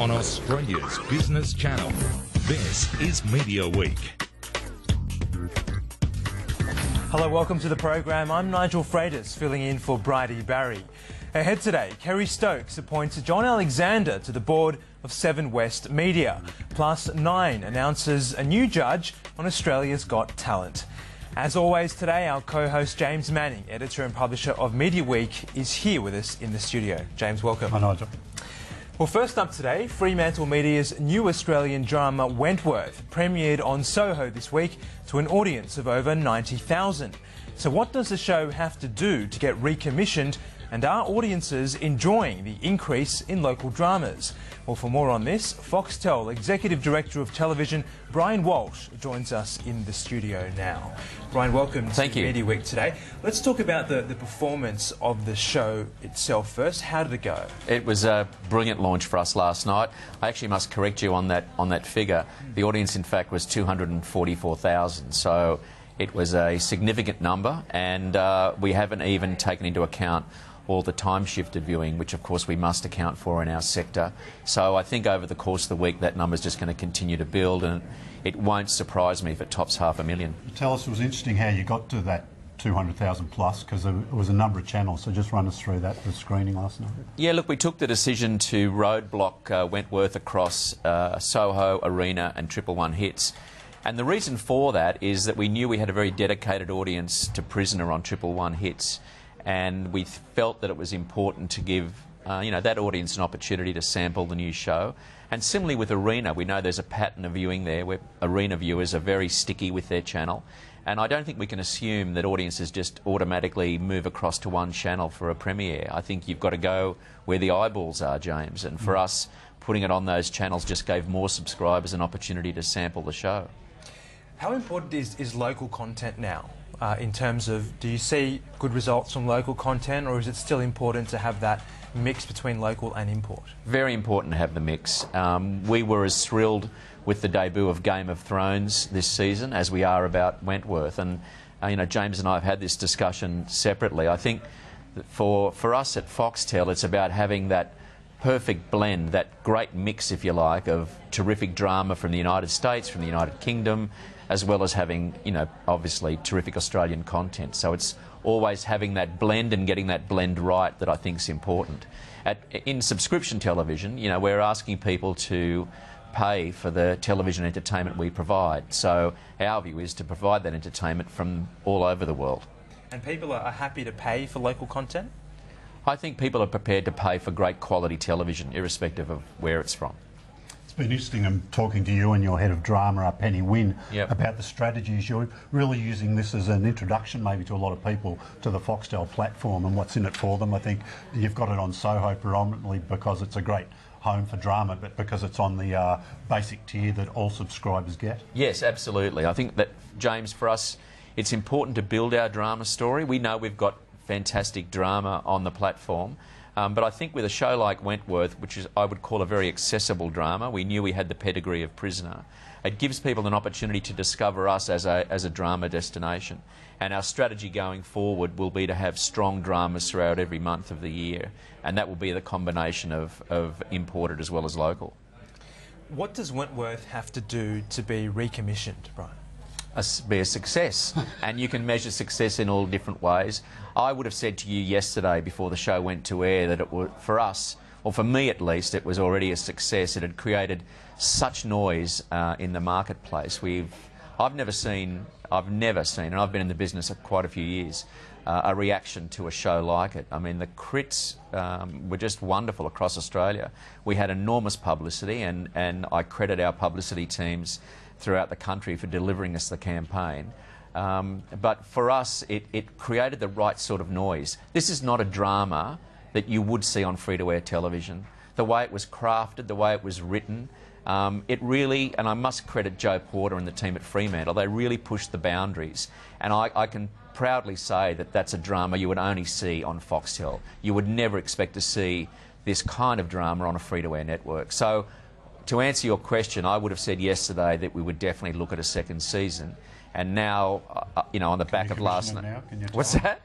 on Australia's business channel. This is Media Week. Hello, welcome to the program. I'm Nigel Freitas, filling in for Bridie Barry. Ahead today, Kerry Stokes appoints John Alexander to the board of 7 West Media. Plus 9 announces a new judge on Australia's Got Talent. As always today, our co-host James Manning, editor and publisher of Media Week, is here with us in the studio. James, welcome. Hi, Nigel. Well, first up today, Fremantle Media's new Australian drama Wentworth premiered on Soho this week to an audience of over 90,000. So what does the show have to do to get recommissioned, and are audiences enjoying the increase in local dramas? Well, for more on this, Foxtel Executive Director of Television Brian Walsh joins us in the studio now. Brian, welcome to Media Week today. Let's talk about the performance of the show itself first. How did it go? It was a brilliant launch for us last night. I actually must correct you on that figure. The audience, in fact, was 244,000, so it was a significant number, and we haven't even taken into account all the time-shifted viewing, which of course we must account for in our sector. So I think over the course of the week that number's just going to continue to build, and it won't surprise me if it tops 500,000. Tell us, it was interesting how you got to that 200,000 plus, because there was a number of channels, so just run us through that, the screening last night. Yeah, look, we took the decision to roadblock Wentworth across Soho, Arena and 111 Hits. And the reason for that is that we knew we had a very dedicated audience to Prisoner on 111 Hits, and we felt that it was important to give that audience an opportunity to sample the new show. And similarly with Arena, we know there's a pattern of viewing there where Arena viewers are very sticky with their channel, and I don't think we can assume that audiences just automatically move across to one channel for a premiere. I think you've got to go where the eyeballs are, James, and for us, putting it on those channels just gave more subscribers an opportunity to sample the show. How important is local content now? In terms of, do you see good results from local content, or is it still important to have that mix between local and import? Very important to have the mix. We were as thrilled with the debut of Game of Thrones this season as we are about Wentworth, and James and I have had this discussion separately. I think that for us at Foxtel, it's about having that perfect blend, that great mix, if you like, of terrific drama from the United States, from the United Kingdom, as well as having, obviously terrific Australian content. So it's always having that blend and getting that blend right that I think is important. In subscription television, we're asking people to pay for the television entertainment we provide. So our view is to provide that entertainment from all over the world. And people are happy to pay for local content? I think people are prepared to pay for great quality television, irrespective of where it's from. It's been interesting. I'm talking to you and your head of drama, Penny Wynne, about the strategies. You're really using this as an introduction maybe to a lot of people to the Foxtel platform and what's in it for them. I think you've got it on Soho predominantly because it's a great home for drama, but because it's on the basic tier that all subscribers get. Yes, absolutely. I think that, James, for us, it's important to build our drama story. We know we've got fantastic drama on the platform. But I think with a show like Wentworth, which is, I would call, a very accessible drama, we knew we had the pedigree of Prisoner. It gives people an opportunity to discover us as a drama destination. And our strategy going forward will be to have strong dramas throughout every month of the year. And that will be the combination of imported as well as local. What does Wentworth have to do to be recommissioned, Brian? Be a success, and you can measure success in all different ways. I would have said to you yesterday before the show went to air that it was, for us, or for me at least, it was already a success. It had created such noise in the marketplace. I've never seen, and I've been in the business for quite a few years, a reaction to a show like it. I mean, the crits were just wonderful across Australia. We had enormous publicity, and I credit our publicity teams throughout the country for delivering us the campaign. But for us, it created the right sort of noise. This is not a drama that you would see on free-to-air television. The way it was crafted, the way it was written, it really, and I must credit Joe Porter and the team at Fremantle, they really pushed the boundaries. And I can proudly say that that's a drama you would only see on Foxtel. You would never expect to see this kind of drama on a free-to-air network. So, to answer your question, I would have said yesterday that we would definitely look at a second season. And now, on the back of last night... What's that?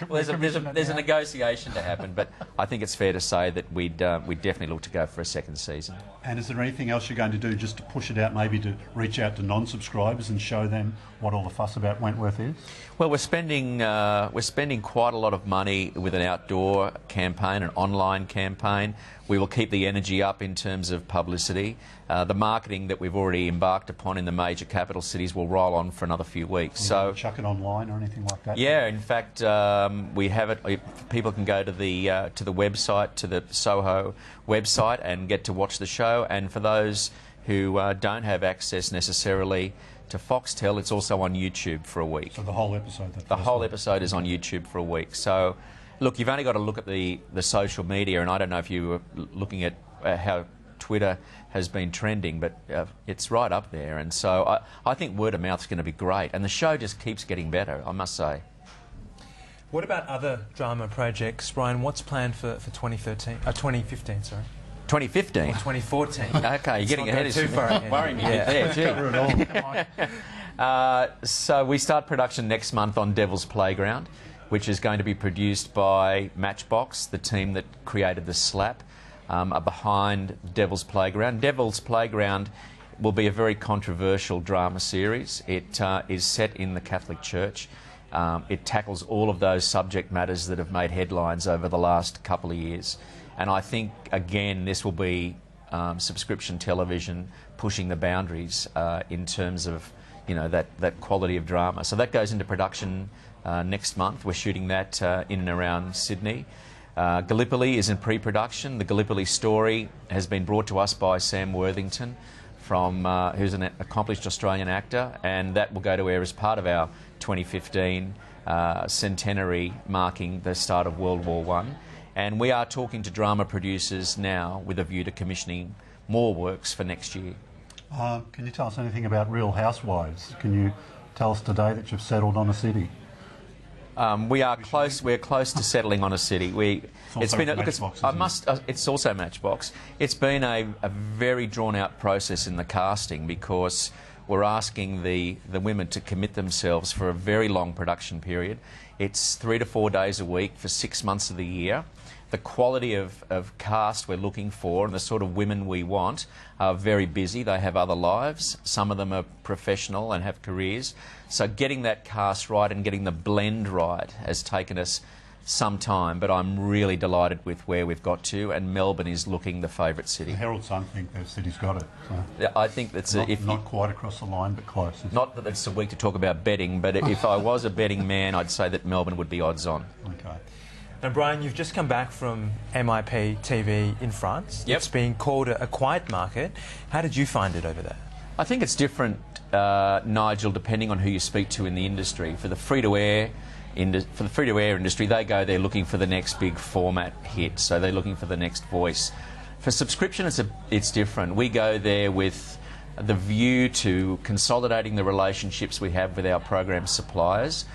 Well, there's a negotiation to happen, but I think it's fair to say that we'd definitely look to go for a second season. And is there anything else you're going to do just to push it out, maybe to reach out to non-subscribers and show them what all the fuss about Wentworth is? Well, we're spending quite a lot of money with an outdoor campaign, an online campaign. We will keep the energy up in terms of publicity. The marketing that we've already embarked upon in the major capital cities will roll on for another few weeks. So chuck it online or anything like that? Yeah, in fact, we have it. People can go to the website, to the Soho website, and get to watch the show. And for those who don't have access necessarily to Foxtel, it's also on YouTube for a week. So the whole episode? The whole episode is on YouTube for a week. So, look, you've only got to look at the social media, and I don't know if you were looking at how Twitter has been trending, but it's right up there. And so I think word of mouth is going to be great. And the show just keeps getting better, I must say. What about other drama projects, Brian? What's planned for 2015, sorry? 2015? Or 2014. Okay, you're getting ahead of too far ahead. Worrying me there, gee. So we start production next month on Devil's Playground, which is going to be produced by Matchbox, the team that created The Slap, are behind Devil's Playground. Devil's Playground will be a very controversial drama series. It is set in the Catholic Church. It tackles all of those subject matters that have made headlines over the last couple of years. And I think, again, this will be subscription television pushing the boundaries in terms of, that quality of drama. So that goes into production next month. We're shooting that in and around Sydney. Gallipoli is in pre-production. The Gallipoli story has been brought to us by Sam Worthington, who's an accomplished Australian actor, and that will go to air as part of our 2015 centenary marking the start of World War I. And we are talking to drama producers now with a view to commissioning more works for next year. Can you tell us anything about Real Housewives? Can you tell us today that you've settled on a city? We're close to settling on a city. It's also Matchbox. It's been a very drawn-out process in the casting because we're asking the women to commit themselves for a very long production period. It's 3 to 4 days a week for 6 months of the year. The quality of cast we're looking for and the sort of women we want are very busy. They have other lives. Some of them are professional and have careers. So getting that cast right and getting the blend right has taken us some time, but I'm really delighted with where we've got to, and Melbourne is looking the favourite city. The Herald Sun think their city's got it. So. Yeah, I think that's not quite across the line, but close. Not that it's a week to talk about betting, but if I was a betting man, I'd say that Melbourne would be odds on. Okay. Now, Brian, you've just come back from MIP TV in France. Yep. It's been called a quiet market. How did you find it over there? I think it's different, Nigel, depending on who you speak to in the industry. For the free-to-air industry, they go there looking for the next big format hit, so they're looking for the next voice. For subscription, it's different. We go there with the view to consolidating the relationships we have with our program suppliers,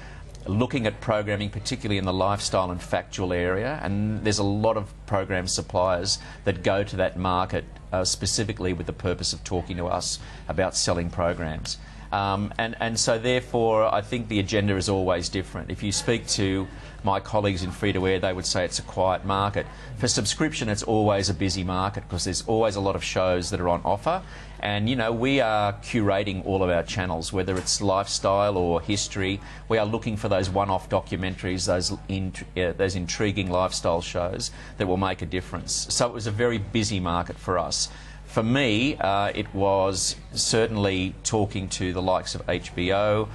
looking at programming, particularly in the lifestyle and factual area, and there's a lot of program suppliers that go to that market specifically with the purpose of talking to us about selling programs. And so therefore I think the agenda is always different. If you speak to my colleagues in free-to-air, they would say it's a quiet market. For subscription, it's always a busy market because there's always a lot of shows that are on offer. And, we are curating all of our channels, whether it's lifestyle or history. We are looking for those one-off documentaries, those intriguing lifestyle shows that will make a difference. So it was a very busy market for us. For me, it was certainly talking to the likes of HBO,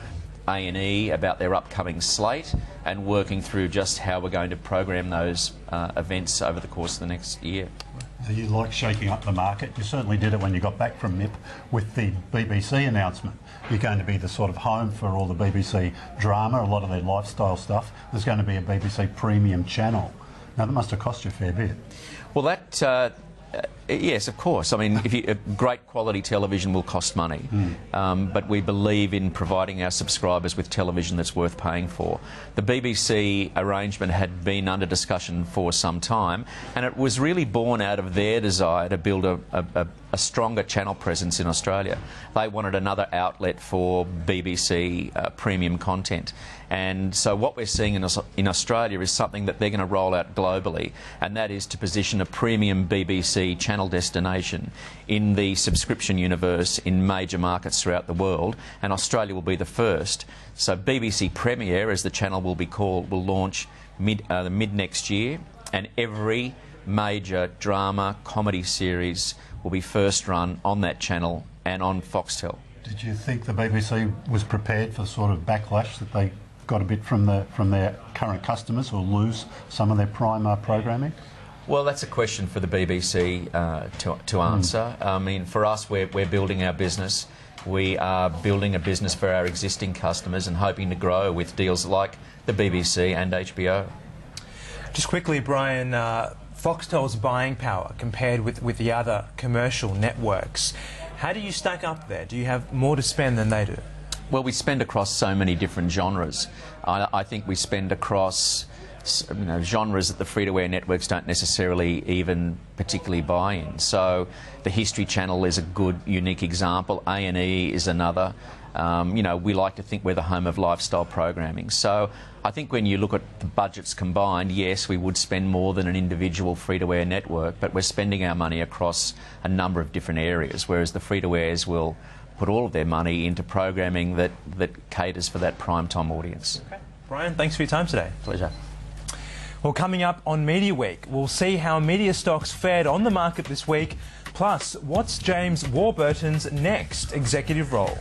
A&E about their upcoming slate and working through just how we're going to program those events over the course of the next year. You like shaking up the market. You certainly did it when you got back from MIP with the BBC announcement. You're going to be the sort of home for all the BBC drama, a lot of their lifestyle stuff. There's going to be a BBC premium channel. Now, that must have cost you a fair bit. Well, Yes, of course. I mean, great quality television will cost money, but we believe in providing our subscribers with television that's worth paying for. The BBC arrangement had been under discussion for some time, and it was really born out of their desire to build a stronger channel presence in Australia. They wanted another outlet for BBC premium content. And so what we're seeing in Australia is something that they're going to roll out globally, and that is to position a premium BBC channel destination in the subscription universe in major markets throughout the world, and Australia will be the first. So BBC Premiere, as the channel will be called, will launch mid next year, and every major drama, comedy series will be first run on that channel and on Foxtel. Did you think the BBC was prepared for the sort of backlash that they got a bit from their current customers, or lose some of their prime programming? Well, that's a question for the BBC to answer. I mean, for us, we're building our business. We are building a business for our existing customers and hoping to grow with deals like the BBC and HBO. Just quickly, Brian, Foxtel's buying power compared with the other commercial networks, how do you stack up there? Do you have more to spend than they do? Well, we spend across so many different genres. I think we spend across genres that the free-to-air networks don't necessarily even particularly buy in. So the History Channel is a good, unique example. A&E is another. We like to think we're the home of lifestyle programming. So I think when you look at the budgets combined, yes, we would spend more than an individual free-to-air network, but we're spending our money across a number of different areas, whereas the free-to-airs will put all of their money into programming that caters for that prime time audience. Okay. Brian, thanks for your time today. Pleasure. Well, coming up on Media Week, we'll see how media stocks fared on the market this week, plus what's James Warburton's next executive role.